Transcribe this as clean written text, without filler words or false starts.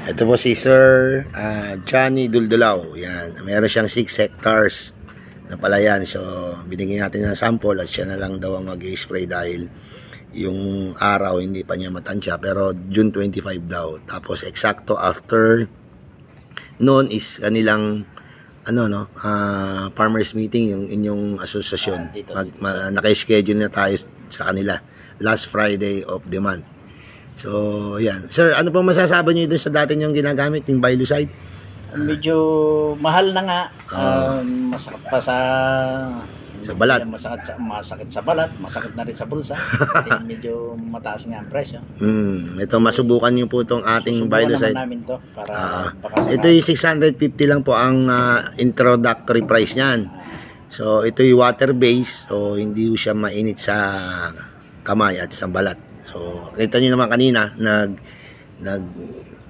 Ito po si Sir Johnny Duldulaw. Yan. Meron siyang 6 hectares na palayan. So, binigyan natin ng sample at siya na lang daw ang mag-spray dahil yung araw hindi pa niya matansya. Pero June 25 daw. Tapos, eksakto after noon is kanilang farmers meeting, yung inyong asosasyon. Naka-schedule na tayo sa kanila. Last Friday of the month. So, yan. Sir, ano pong masasabi niyo dun sa dati niyong ginagamit, yung Bilucide? Medyo mahal na nga. Masakit pa sa balat. Masakit sa balat, masakit na rin sa bulsa. Kasi medyo mataas nga ang presyo. Ito, masubukan niyo po itong ating Bilucide. Susubukan naman namin to para ito yung 650 lang po ang introductory price niyan. So, ito yung water base. So, hindi siya mainit sa kamay at sa balat. So, kita niyo naman kanina,